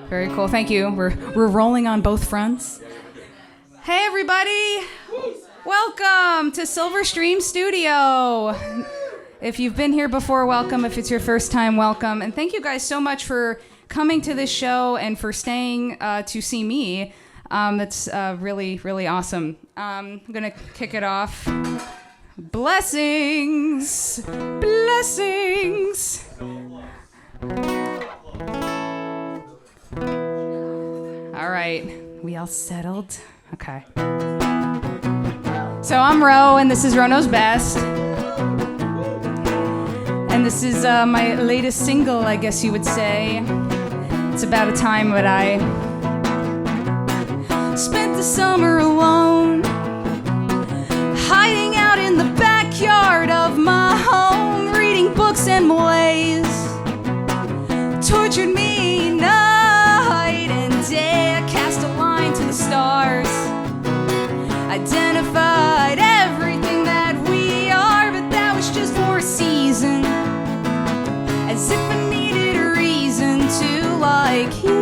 Very cool. Thank you. We're rolling on both fronts. Hey, everybody. Welcome to Silver Stream Studio. If you've been here before, welcome. If it's your first time, welcome. And thank you guys so much for coming to this show and for staying to see me. That's really, really awesome. I'm going to kick it off. Blessings. Blessings. All right. We all settled? Okay. So I'm Ro, and this is Ro Knows Best. And this is my latest single, I guess you would say. It's about a time that I spent the summer alone, hiding out in the backyard of my home, reading books and malaise tortured me night and day. I cast a line to the stars, identified everything that we are, but that was just for a season, as if I needed a reason to like you.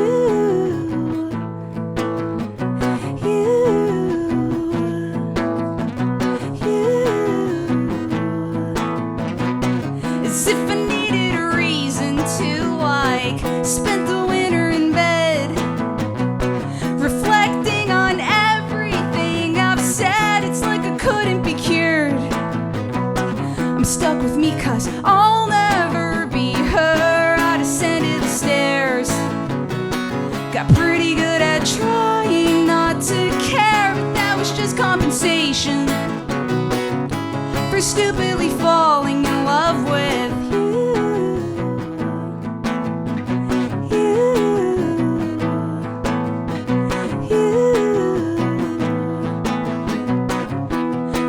As if I needed a reason to like, spent the winter in bed, reflecting on everything I've said. It's like I couldn't be cured. I'm stuck with me 'cause I'll never be her. I descended the stairs, got pretty good at trying not to care, but that was just compensation for stupidly falling in love with you.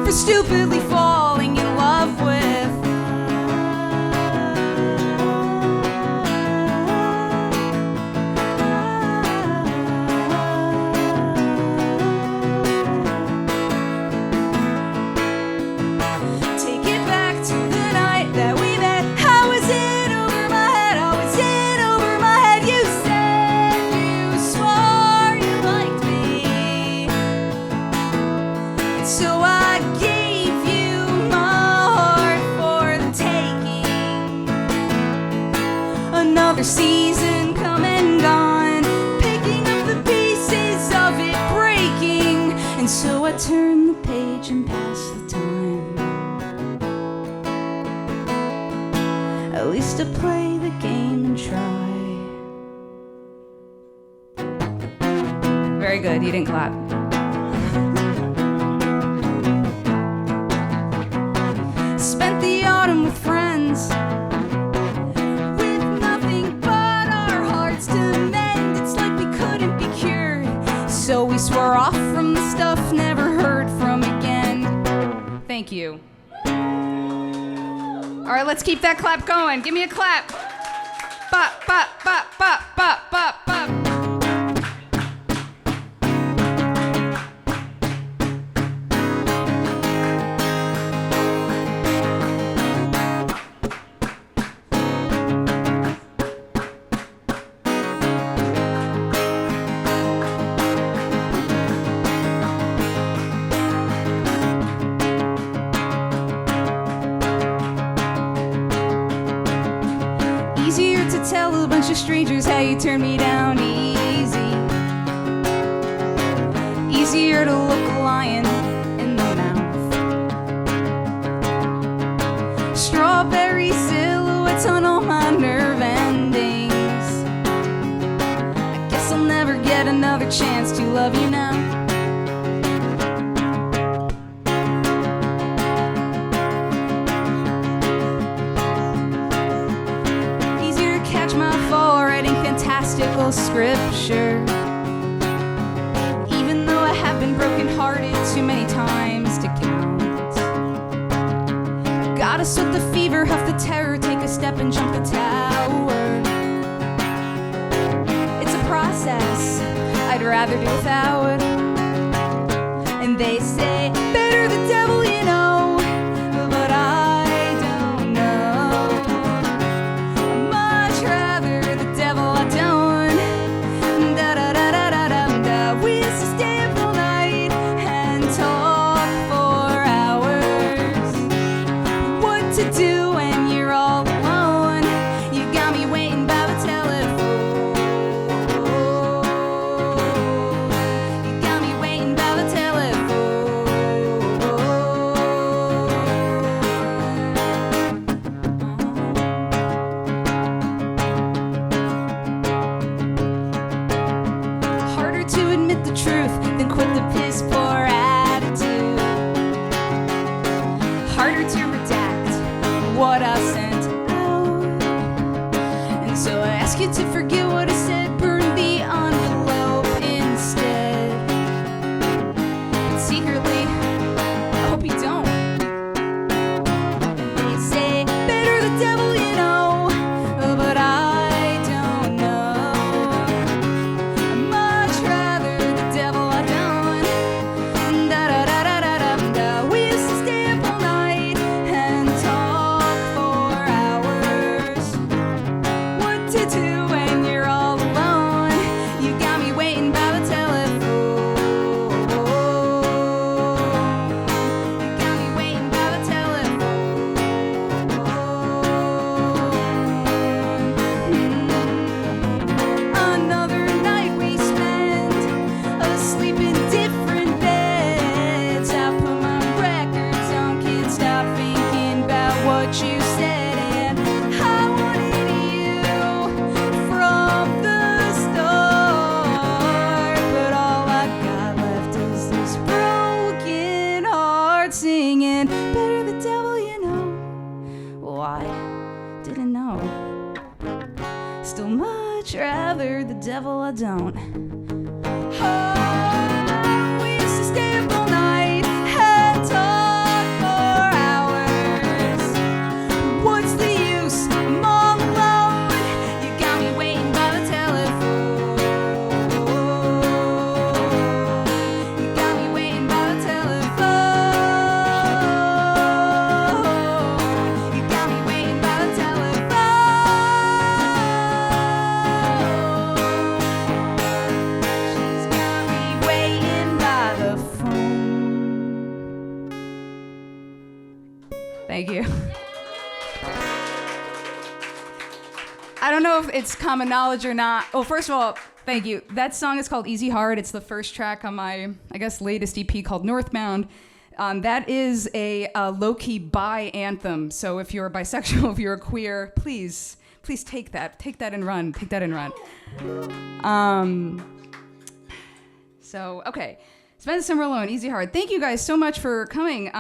For stupidly falling in love with. Take it back to the night that we met. I was in over my head. I was in over my head. You said you swore you liked me, and so I gave you my heart for the taking. Another season come and gone, picking up the pieces of it breaking, and so I turn the page and pass the time. At least to play the game and try. Very good. You didn't clap. Spent the autumn with friends, with nothing but our hearts to mend. It's like we couldn't be cured, so we swore off from the stuff never heard from again. Thank you. All right, let's keep that clap going. Give me a clap. Bop, bop, bop, bop, bop, bop, bop. Easier to tell a bunch of strangers how you turn me down easy. Easier to look a lion in the mouth. Strawberry silhouettes on all my nerve endings. I guess I'll never get another chance to love you now. Fantastical scripture, even though I have been brokenhearted too many times to count. Gotta sweat the fever, huff the terror, take a step and jump the tower. It's a process I'd rather do without. And they say, better the devil you know, but I don't know. Much rather the devil I don't. to admit the truth than quit the piss poor attitude. Harder to redact what I sent out. And so I ask you to forget what I said, burn the envelope instead. But secretly, I hope you don't. They say, better the devil you know, but I don't know. I'd much rather the devil I don't. Da-da-da-da-da-da-da. We used to stay up all night and talk for hours. What to do when you're all alone? You got me waiting by the telephone. You got me waiting by the telephone. Another night we spend asleep in different beds. I put my records on, can't stop thinking about what you said, and I wanted you from the start. But all I got left is this broken heart singing, better the devil you know. Well, I didn't know. Still much rather the devil I don't. Oh, we used to stay up all night and talk for hours. What's the use? I'm all alone. You got me waiting by the telephone. You got me waiting by the telephone. You got me waiting by the telephone. She's got me waiting by the phone. Thank you. I don't know if it's common knowledge or not. Well, first of all, thank you. That song is called Easy Hard. It's the first track on my, I guess, latest EP called Northbound. That is a low-key bi anthem. So if you're bisexual, if you're a queer, please take that and run. Take that and run. So, okay. Spend the summer alone, Easy Hard. Thank you guys so much for coming.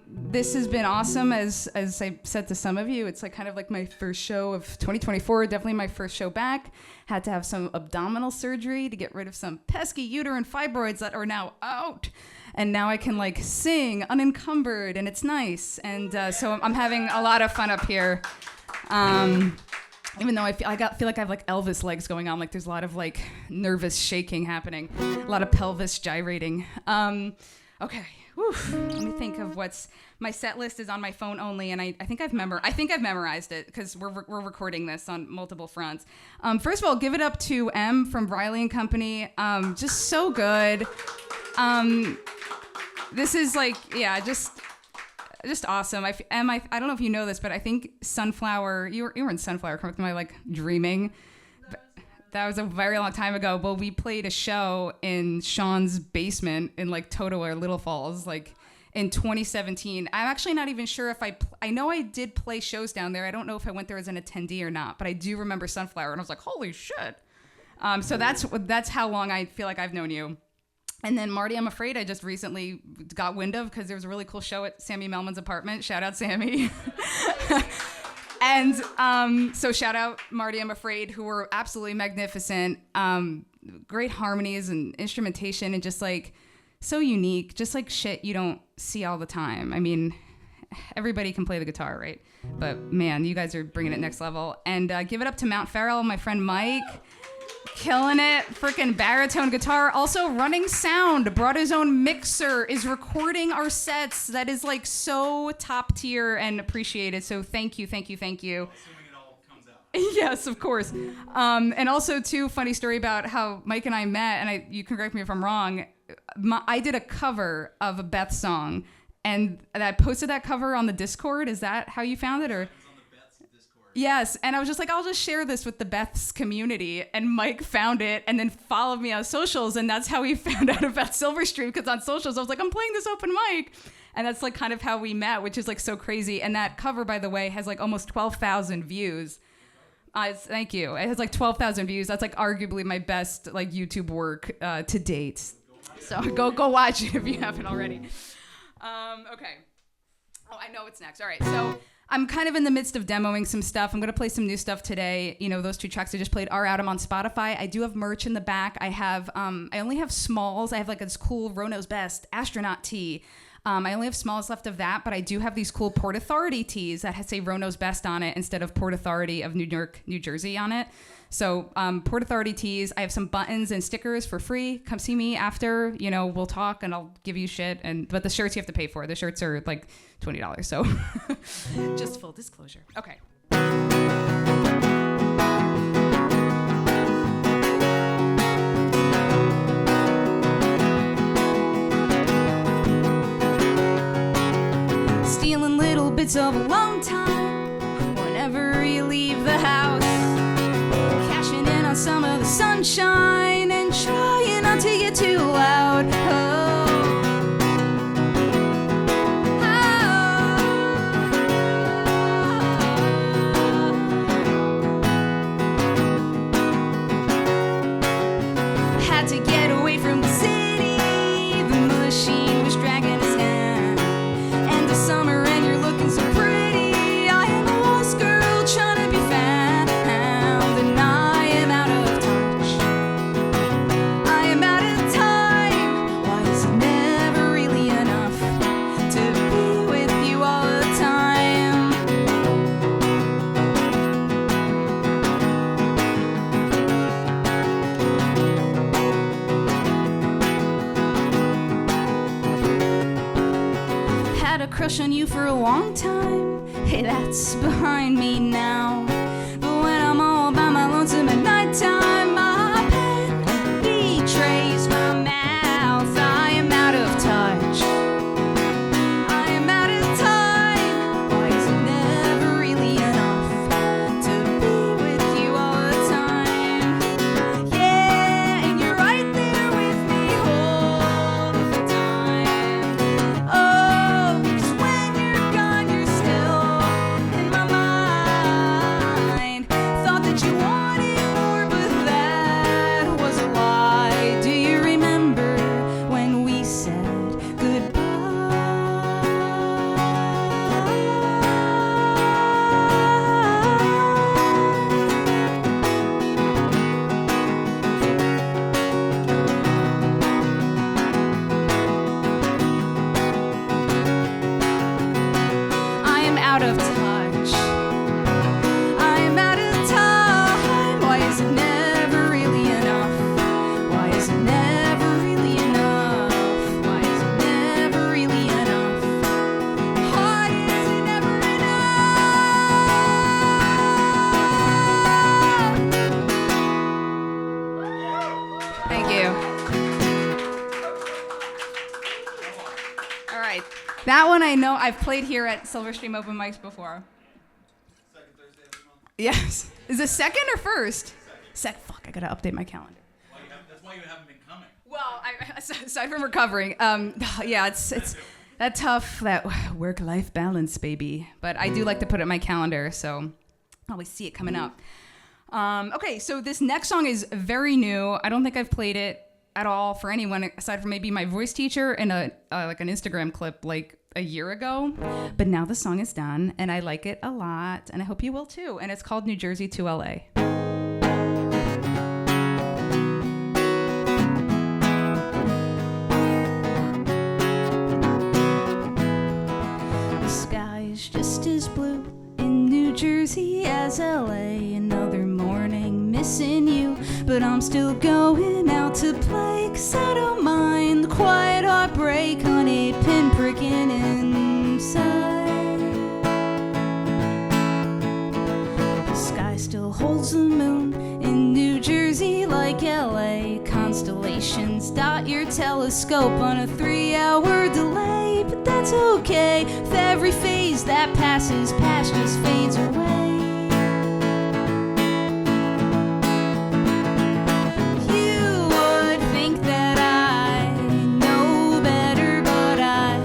This has been awesome, as I said to some of you. It's like kind of like my first show of 2024, definitely my first show back. Had to have some abdominal surgery to get rid of some pesky uterine fibroids that are now out. And now I can like sing unencumbered, and it's nice. And so I'm having a lot of fun up here. Even though I feel like I have like Elvis legs going on, like there's a lot of like nervous shaking happening, a lot of pelvis gyrating. Okay, whew. Let me think of my set list is on my phone only, and I think I've memorized it because we're recording this on multiple fronts. First of all, give it up to M from Reilly Company. Just so good. This is like, yeah, just awesome. I don't know if you know this, but I think Sunflower, you were in Sunflower, correct? Am I like dreaming? That was a very long time ago. But we played a show in Sean's basement in like Toto or Little Falls, like in 2017. I'm actually not even sure if I know I did play shows down there. I don't know if I went there as an attendee or not, but I do remember Sunflower, and I was like, holy shit. So that's how long I feel like I've known you. And then Marty I'm Afraid, I just recently got wind of because there was a really cool show at Sammy Melman's apartment. Shout out, Sammy. And so shout out Marty I'm Afraid, who were absolutely magnificent. Great harmonies and instrumentation, and just like so unique, just like shit you don't see all the time. I mean, everybody can play the guitar, right? But man, you guys are bringing it next level. And give it up to Mount Farrell, my friend Mike. Killing it, freaking baritone guitar. Also running sound, brought his own mixer, is recording our sets. That is like so top tier and appreciated. So thank you. Assuming it all comes out. Yes, of course. And also too, funny story about how Mike and I met, and you can correct me if I'm wrong. I did a cover of a Beth song, and I posted that cover on the Discord. Is that how you found it, or? Yes, and I was just like, I'll just share this with the Beth's community, and Mike found it and then followed me on socials, and that's how he found out about Silverstream, because on socials I was like, I'm playing this open mic, and that's like kind of how we met, which is like so crazy. And that cover, by the way, has like almost 12,000 views. Thank you. It has like 12,000 views. That's like arguably my best like YouTube work to date. So go watch it if you haven't already. Okay. Oh, I know what's next. All right. So I'm kind of in the midst of demoing some stuff. I'm going to play some new stuff today. You know, those 2 tracks I just played are out. I'm on Spotify. I do have merch in the back. I have, I only have smalls. I have like this cool roeknowsbest astronaut tee. I only have smalls left of that, but I do have these cool Port Authority tees that say roeknowsbest on it instead of Port Authority of New York, New Jersey on it. So Port Authority tees. I have some buttons and stickers for free. Come see me after. You know, we'll talk and I'll give you shit. But the shirts you have to pay for. The shirts are like $20. So just full disclosure. Okay. Stealing little bits of alone time whenever you leave the house. Cashing in on some of the sunshine and trying not to get too loud. Had to get away from the city. The machine was dragging us down. End of summer and you're looking so pretty. I am a lost girl trying to be found, and I am out of touch. I am out of time. Why is it never really enough to be with you all the time? Had a crush on you for a long time. Hey, that's behind me now. But when I'm all by my lonesome at nighttime, my pen betrays my mouth. I am out of touch. I am out of time. Why is it never really enough to be with you all the time? Yeah, and you're right there with me all the time. Oh, 'cause when you're gone, you're still in my mind. Thought that you wanted more, but that was a lie. Do you remember when we said goodbye? I am out of touch. I am out of time. Why is it never really enough? Why is it never really enough? Why is it never really enough? Why is it never enough? Thank you. All right. That one I know I've played here at Silverstream Open Mics before. Second Thursday every month. Yes. Is it second or first? Fuck, I gotta update my calendar. That's why you haven't been coming. Well, aside from recovering, yeah, it's that tough, that work-life balance, baby. But I do like to put it in my calendar, so I always see it coming up. Okay, so this next song is very new. I don't think I've played it at all for anyone aside from maybe my voice teacher in a like an Instagram clip like a year ago. But now the song is done, and I like it a lot, and I hope you will too. And it's called New Jersey to LA. The sky is just as blue in New Jersey as LA. Another morning missing you, but I'm still going out to play, 'cause I don't mind the quiet heartbreak, honey, pinpricking inside. The sky still holds the moon in New Jersey like LA. Constellations dot your telescope on a 3-hour delay, but that's okay. With every phase that passes past just fades away. You would think that I know better, but I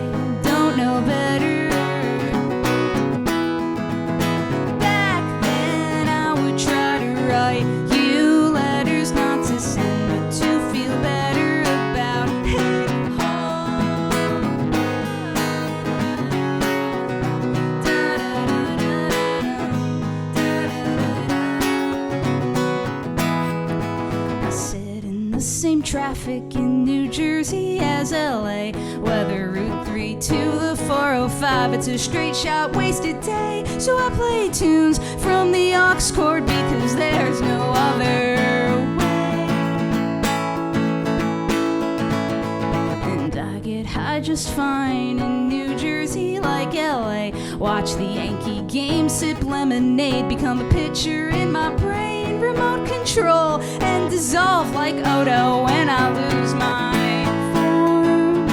don't know better. Back then I would try the same traffic in New Jersey as LA. Whether Route 3 to the 405, it's a straight shot wasted day. So I play tunes from the aux cord because there's no other way. And I get high just fine in New Jersey like LA. Watch the Yankee game, sip lemonade, become a picture in my brain, remote control, and dissolve like Odo when I lose my form.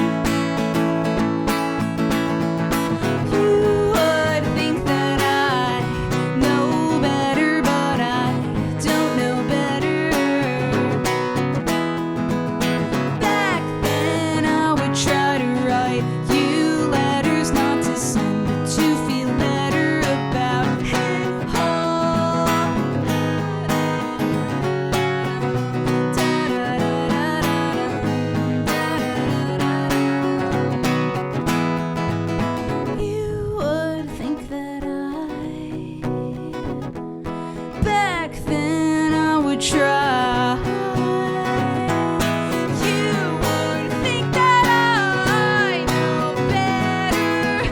You would think that I know better, but I don't know better. Back then I would try to write you letters, not to send, but to feel better about it all. You would think that back then I would try. You would think that I know better,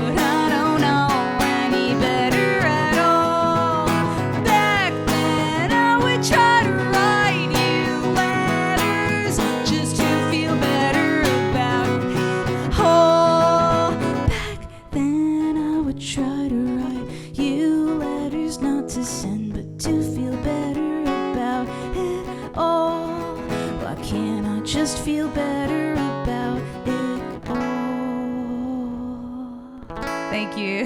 but I don't know any better at all. Back then I would try to write you letters just to feel better about it all. Back then I would try to write you letters, not to send, but to feel better about it all. Why can't I just feel better about it all? Thank you.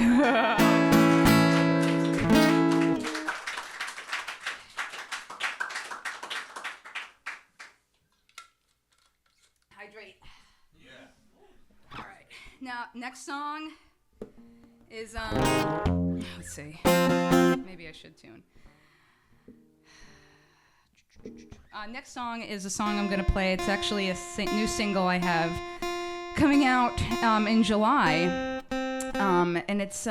Hydrate. Yeah. All right. Now, next song is let's see. Maybe I should tune. Next song is a song I'm gonna play. It's actually a new single I have coming out in July, and it's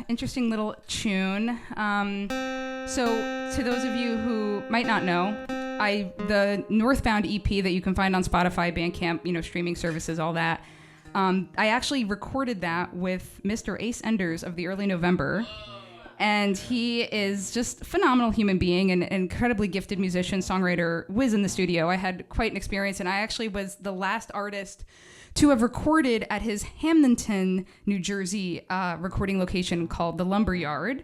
interesting little tune. So to those of you who might not know, the Northbound EP that you can find on Spotify, Bandcamp, streaming services, all that. I actually recorded that with Mr. Ace Enders of the Early November. And he is just a phenomenal human being and an incredibly gifted musician, songwriter, whiz in the studio. I had quite an experience, and I actually was the last artist to have recorded at his Hamilton, New Jersey recording location called The Lumber Yard.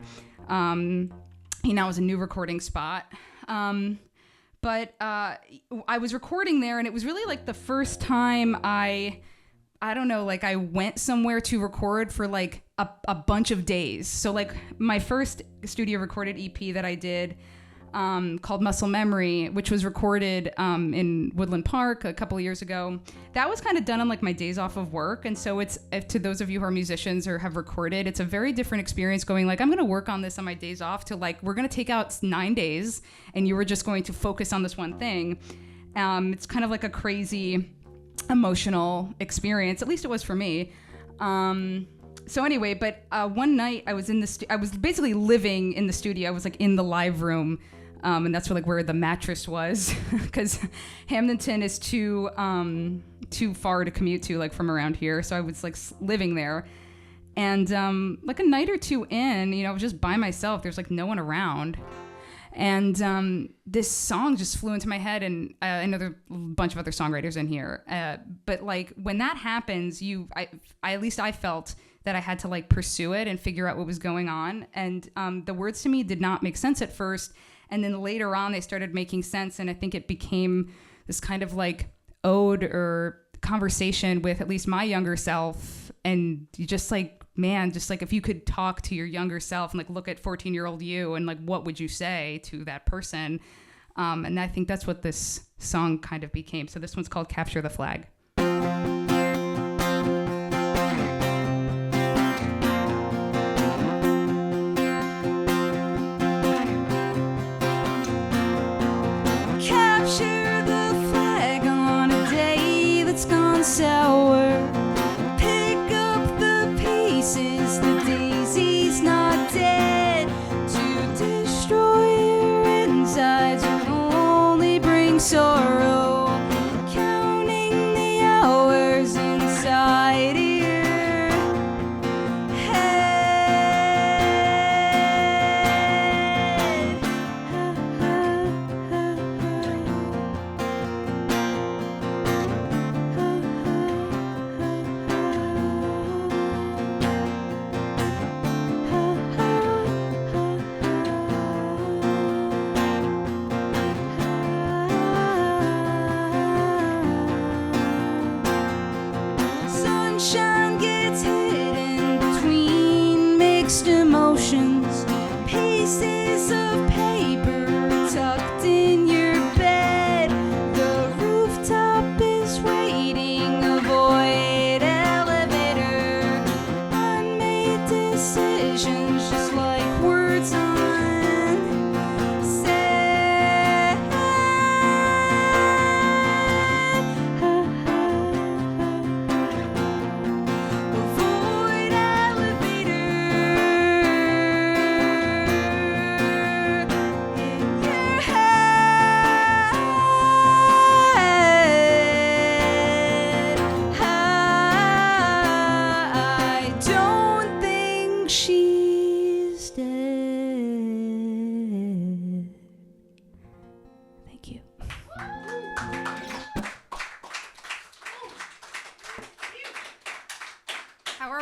He now has a new recording spot. But I was recording there, and it was really like the first time I don't know, like I went somewhere to record for like a bunch of days. So like my first studio recorded EP that I did called Muscle Memory, which was recorded in Woodland Park a couple of years ago. That was kind of done on like my days off of work. And so it's, to those of you who are musicians or have recorded, it's a very different experience going like, I'm going to work on this on my days off to like, we're going to take out 9 days and you were just going to focus on this one thing. It's kind of like a crazy emotional experience. At least it was for me. So anyway, but one night I was I was basically living in the studio. I was like in the live room, and that's where the mattress was, because Hamilton is too far to commute to, like from around here. So I was like living there, and like a night or two in, I was just by myself. There's like no one around. And this song just flew into my head, and I know there are a bunch of other songwriters in here. But like when that happens, at least I felt that I had to like pursue it and figure out what was going on. And the words to me did not make sense at first, and then later on they started making sense. And I think it became this kind of like ode or conversation with at least my younger self. And you just like, man, just like if you could talk to your younger self and like look at 14-year-old you and like what would you say to that person, and I think that's what this song kind of became. So this one's called Capture the Flag. Capture the flag on a day that's gone sour. The daisy's not dead. To destroy your insides will only bring sorrow.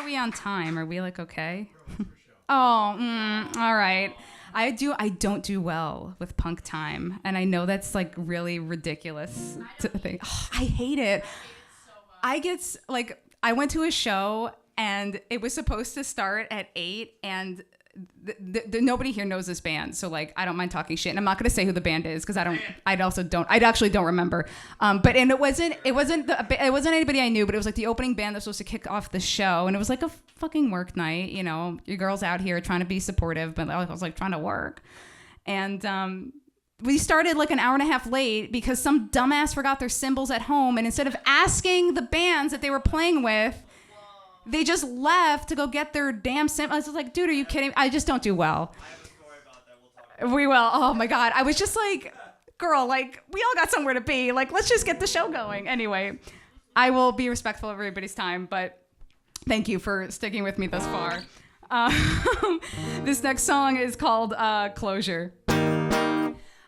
we on time? Are we like okay? Oh, all right. I don't do well with punk time, and I know that's like really ridiculous to think. Oh, I hate it. I went to a show and it was supposed to start at 8, and nobody here knows this band, so like I don't mind talking shit, and I'm not gonna say who the band is because I actually don't remember. But it wasn't anybody I knew, but it was like the opening band that was supposed to kick off the show, and it was like a fucking work night. You know, your girl's out here trying to be supportive, but I was like trying to work, and we started like an hour and a half late because some dumbass forgot their cymbals at home, and instead of asking the bands that they were playing with, they just left to go get their damn cymbals. I was just like, dude, are you kidding? I just don't do well. I have a story about that. We'll talk about We will. Oh my God. I was just like, girl, like we all got somewhere to be. Like, let's just get the show going. Anyway, I will be respectful of everybody's time, but thank you for sticking with me thus far. This next song is called Closure.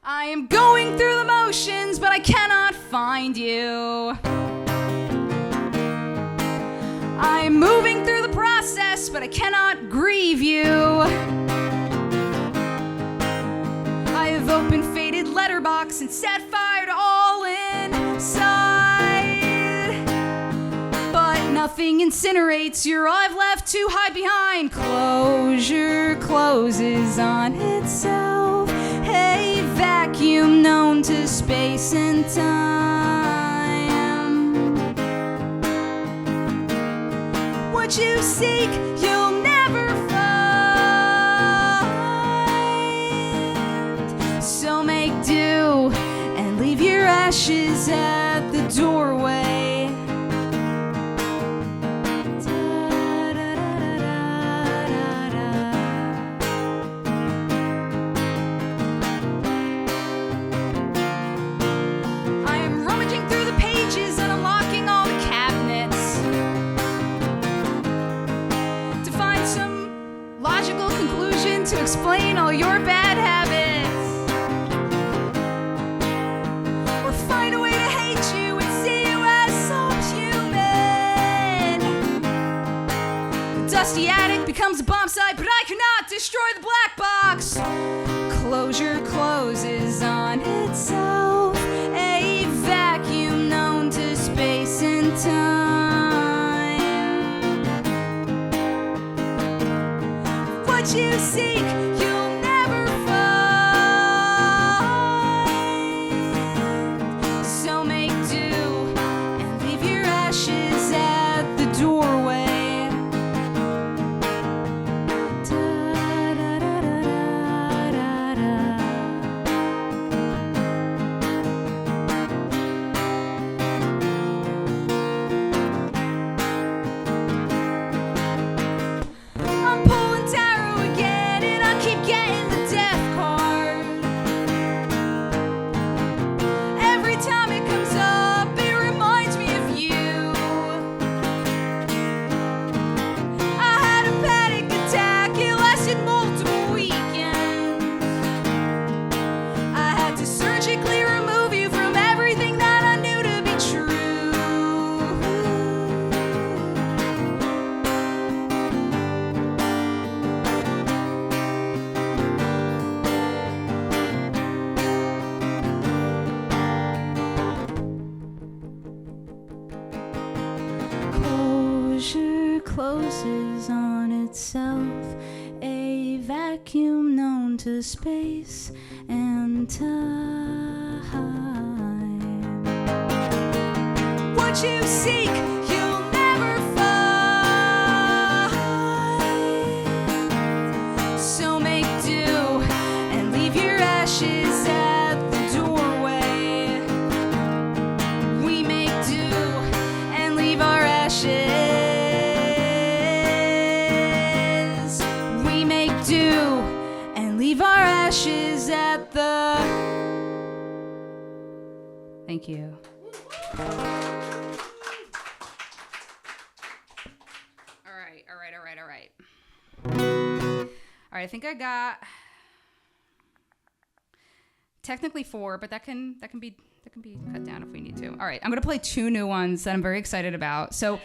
I am going through the motions, but I cannot find you. I am moving through the process, but I cannot grieve you. I have opened faded letterbox and set fire to all inside. But nothing incinerates, you're all I've left too high behind. Closure closes on itself, a vacuum known to space and time. What you seek, you'll never find. So make do and leave your ashes at the doorway. I am rummaging through the pages and unlocking all the cabinets to find some logical conclusion to explain all your bad habits, or find a way to hate you and see you as subhuman. The dusty attic becomes a bomb site, but I cannot destroy the black box. Closure closes on itself, a vacuum known to space and time. What you seek, you'll never find. So make do and leave your ashes at the doorway. I'm pulling tarot again and I keep getting the death card. Every time it comes up, it reminds me of you. I had a panic attack, it lasted multiple weekends. I had to surgically remove you from everything that I knew to be true. Closure closes on itself, a vacuum known to space and time. What you seek, you'll never find. So make do and leave your ashes at the doorway. We make do and leave our ashes. We make do and leave our ashes at the. Thank you. All right. All right, I think I got technically 4, but that can be cut down if we need to. All right, I'm gonna play 2 new ones that I'm very excited about. So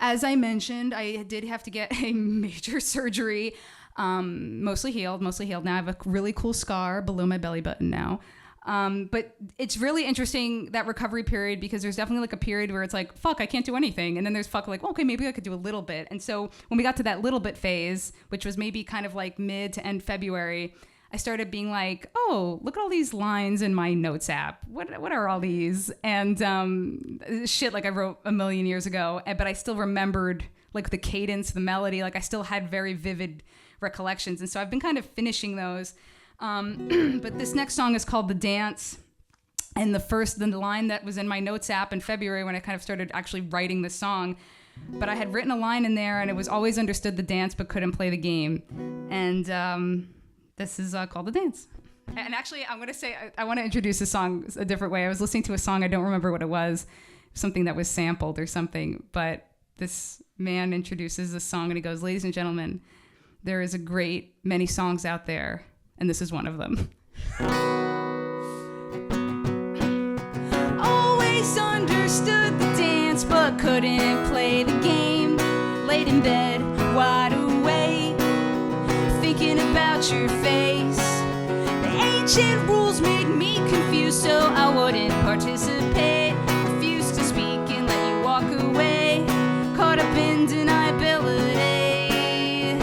As I mentioned, I did have to get a major surgery. Mostly healed now. I have a really cool scar below my belly button now. But it's really interesting, that recovery period, because there's definitely like a period where it's like, fuck, I can't do anything. And then there's fuck, like, okay, maybe I could do a little bit. And so when we got to that little bit phase, which was maybe kind of like mid to end February, I started being like, oh, look at all these lines in my notes app. What are all these? And shit like I wrote a million years ago, but I still remembered like the cadence, the melody. Like I still had very vivid recollections. And so I've been kind of finishing those. But this next song is called The Dance. And the line that was in my notes app in February when I kind of started actually writing this song, but I had written a line in there and it was always understood the dance but couldn't play the game. And this is called The Dance. And actually, I'm going to say, I want to introduce this song a different way. I was listening to a song, I don't remember what it was, something that was sampled or something, but this man introduces this song and he goes, ladies and gentlemen, there is a great many songs out there, and this is one of them. Always understood the dance, but couldn't play the game. Laid in bed, wide awake, thinking about your face. The ancient rules made me confused, so I wouldn't participate. Refused to speak and let you walk away, caught up in deniability.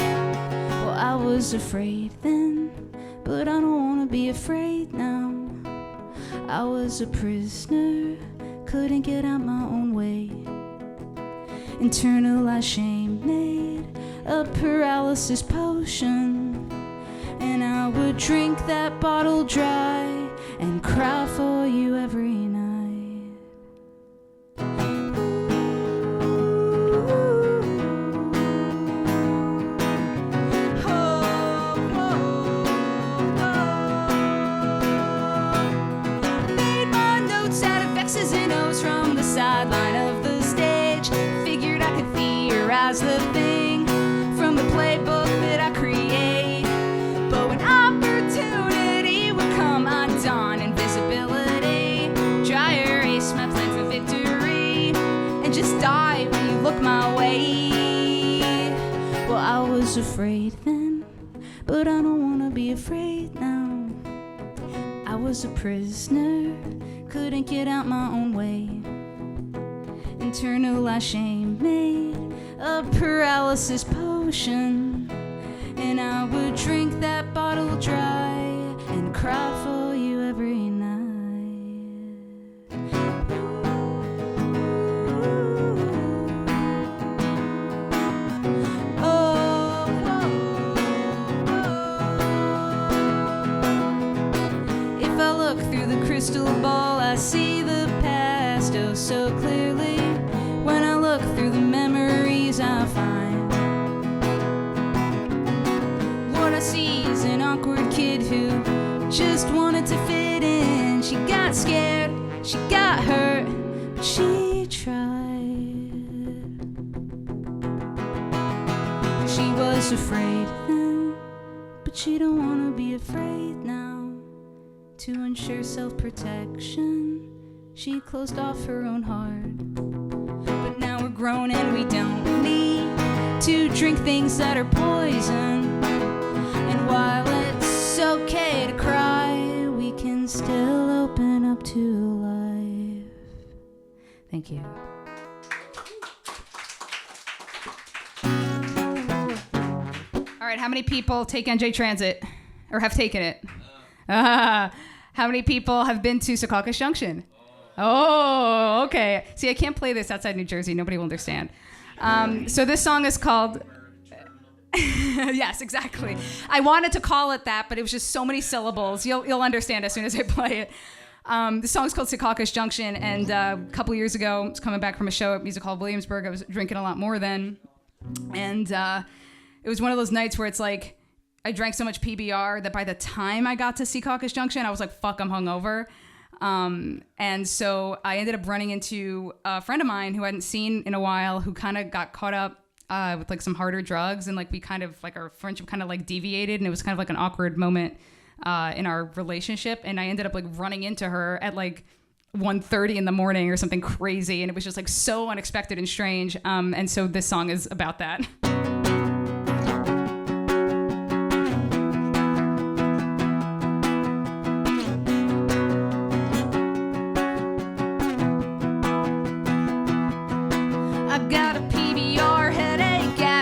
Well, I was afraid then, but I don't wanna be afraid now. I was a prisoner, couldn't get out my own way. Internalized shame made a paralysis potion, and I would drink that bottle dry and cry for you every night. Made my notes out of X's and O's from the sideline of the stage. Figured I could theorize the thing from the playbook that I create. But when opportunity would come, I'd don invisibility, dry erase my plan for victory, and just die when you look my way. Well, I was afraid then, but I don't wanna be afraid now. I was a prisoner, couldn't get out my own way. Internalized shame made a paralysis potion, and I would drink that bottle dry and cry for you every night. Oh, oh, oh. If I look through the crystal ball, I see the past oh so clearly. When I look through the memories I find, what I see is an awkward kid who just wanted to fit in. She got scared, she got hurt, but she tried. She was afraid then, but she don't wanna be afraid now. To ensure self-protection, she closed off her own heart. But now we're grown and we don't need to drink things that are poison. And while it's okay to cry, we can still open up to life. Thank you. All right, how many people take NJ Transit or have taken it? How many people have been to Secaucus Junction? Oh, okay. See, I can't play this outside New Jersey. Nobody will understand. So this song is called... Yes, exactly. I wanted to call it that, but it was just so many syllables. You'll understand as soon as I play it. The song's called Secaucus Junction, and a couple years ago, I was coming back from a show at Music Hall Williamsburg. I was drinking a lot more then, and it was one of those nights where it's like I drank so much PBR that by the time I got to Secaucus Junction, I was like, fuck, I'm hungover. And so I ended up running into a friend of mine who I hadn't seen in a while, who kind of got caught up with like some harder drugs, and like we kind of like our friendship kind of like deviated, and it was kind of like an awkward moment in our relationship. And I ended up like running into her at like 1:30 in the morning or something crazy, and it was just like so unexpected and strange. And so this song is about that.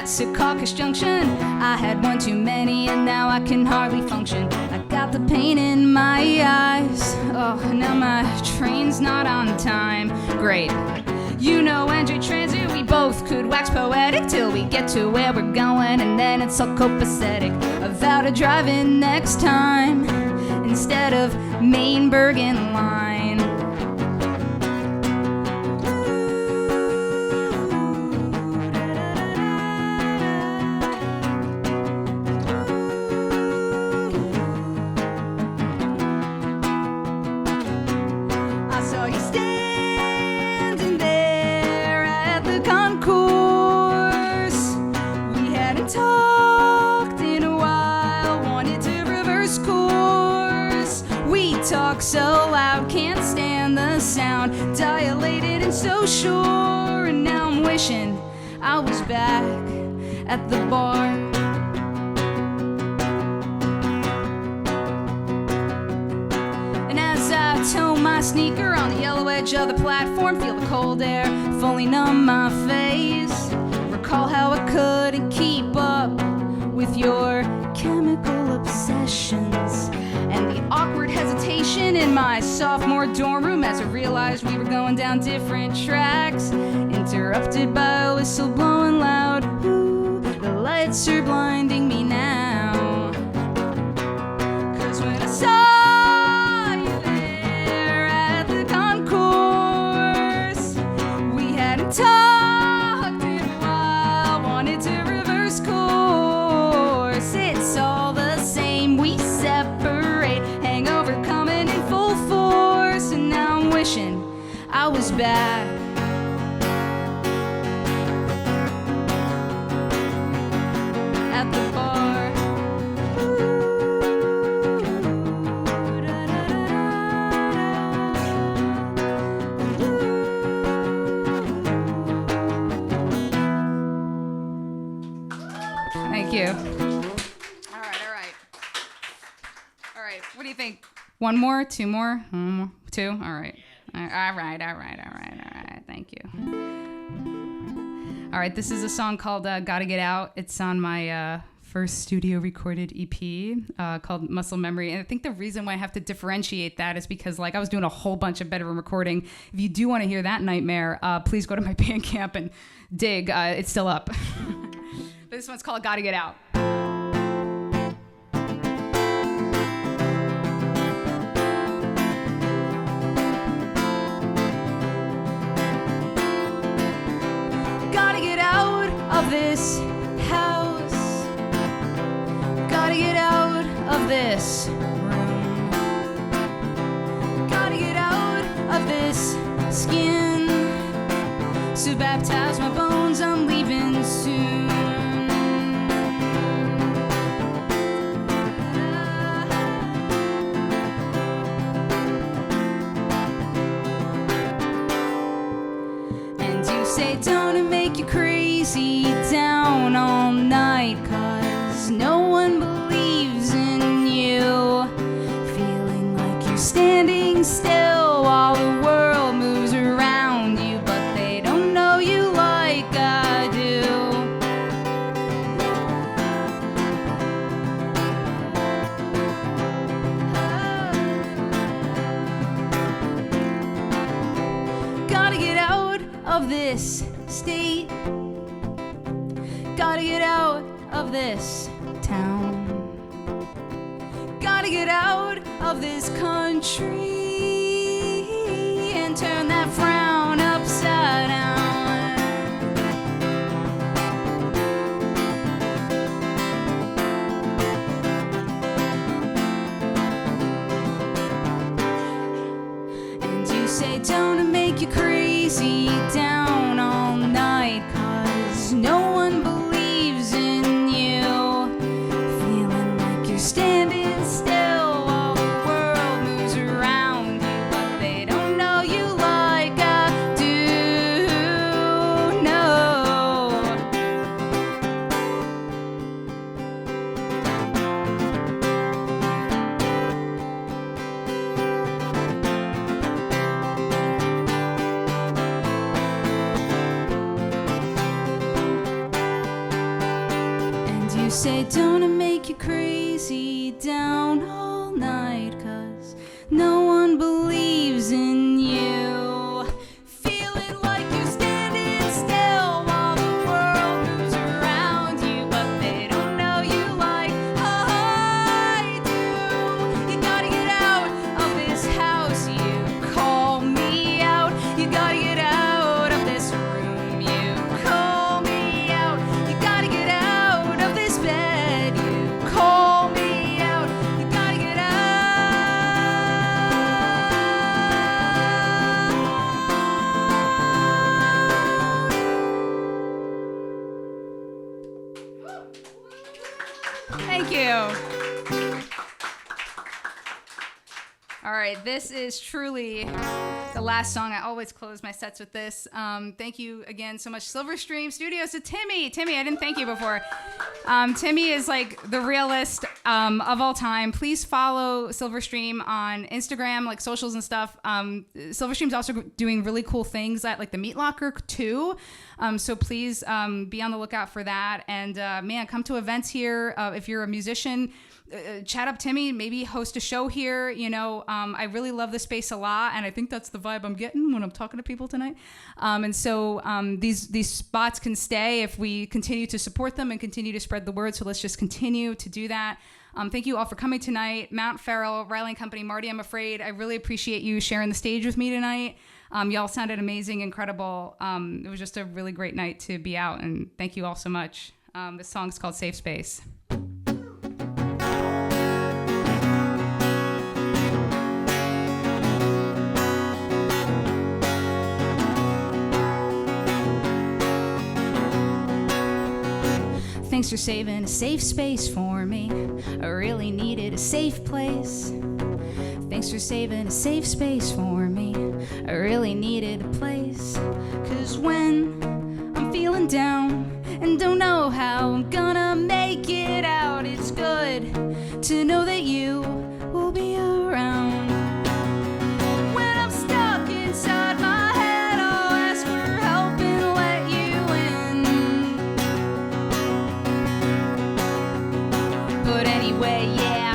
Secaucus Junction, I had one too many and now I can hardly function. I got the pain in my eyes, oh, now my train's not on time. Great, you know NJ Transit, we both could wax poetic till we get to where we're going, and then it's all copacetic. I vow to drive in next time instead of Mainburg and Line. So loud, can't stand the sound, dilated and so sure, and now I'm wishing I was back at the bar. And as I toe my sneaker on the yellow edge of the platform, feel the cold air fully numb my face, recall how I couldn't keep up with your chemical obsessions, and the awkward hesitation in my sophomore dorm room as I realized we were going down different tracks, interrupted by a whistle blowing loud. Ooh, the lights are blinding me now. 'Cause when I saw you there at the concourse, we hadn't talked in a while, wanted to reverse course. It's all the same, we separate, hangover coming in full force, and now I'm wishing I was back at the bar. Thank you. All right. What do you think? One more? Two more? Two? All right. All right. Thank you. All right. This is a song called Gotta Get Out. It's on my first studio recorded EP called Muscle Memory. And I think the reason why I have to differentiate that is because like I was doing a whole bunch of bedroom recording. If you do want to hear that nightmare, please go to my Bandcamp and dig. It's still up. This one's called Gotta Get Out. Gotta get out of this house. Gotta get out of this room. Gotta get out of this skin. So baptize my bones, I'm leaving soon. And you say don't make you crazy down all night, 'cause no one believes in you. Feeling like you're standing still while the world moves around you, but they don't know you like I do. Gotta get out of this state. Gotta get out of this town. Gotta get out of this country and turn that frown upside down. And you say don't make you crazy down all night, 'cause no one believes in you. Feeling like you're standing still while the world moves around you, but they don't know you say don't make you crazy down all night, 'cause no one believes in you. Feeling like you're standing still while the world moves around you, but they don't know you like I do. You gotta get out of this house, you call me out. You gotta get out of this room, you call me out. You gotta get out of this bed, you call me out. You gotta get out. Thank you. All right, this is truly the last song. I always close my sets with this. Thank you again so much, Silverstream Studios, to Timmy. Timmy, I didn't thank you before. Timmy is like the realest of all time. Please follow Silverstream on Instagram, like socials and stuff. Silverstream's also doing really cool things at like the Meat Locker too. So please be on the lookout for that. And man, come to events here. If you're a musician, chat up Timmy, maybe host a show here. You know, I really love the space a lot, and I think that's the vibe I'm getting when I'm talking to people tonight. And so these spots can stay if we continue to support them and continue to spread the word. So let's just continue to do that. Thank you all for coming tonight. Mount Farrell, Reilly Co, Marty I'm Afraid. I really appreciate you sharing the stage with me tonight. Y'all sounded amazing, incredible. It was just a really great night to be out, and thank you all so much. This song's called Safe Space. Thanks for saving a safe space for me. I really needed a safe place. Thanks for saving a safe space for me. I really needed a place. 'Cause when I'm feeling down and don't know how I'm gonna make it out, it's good to know that you will be around. When I'm stuck inside my head, I'll ask for help and let you in. But anyway, yeah.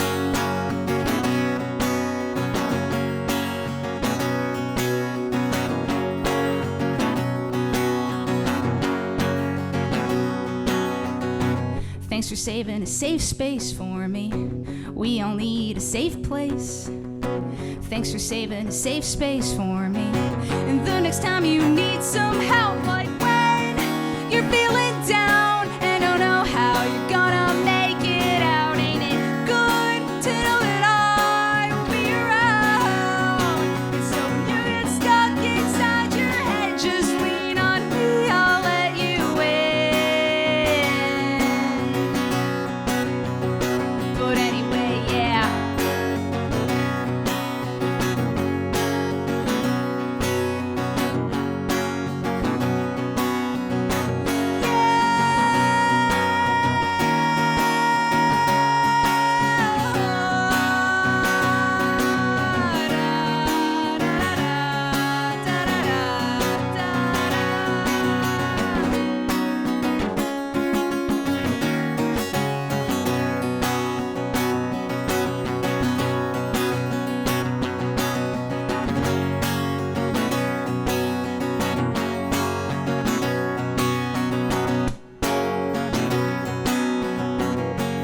Thanks for saving a safe space for me. We all need a safe place. Thanks for saving a safe space for me. And the next time you need some help, like when you're feeling down and don't know how you're gonna make it out, ain't it good to know that I will be around? And so when you get stuck inside your head, just lean on me, I'll let you in. But anyway, yeah.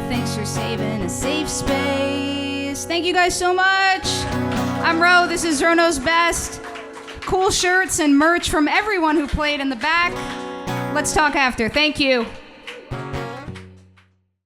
Thanks for saving a safe space. Thank you guys so much. I'm Ro. This is roeknowsbest. Cool shirts and merch from everyone who played in the back. Let's talk after. Thank you.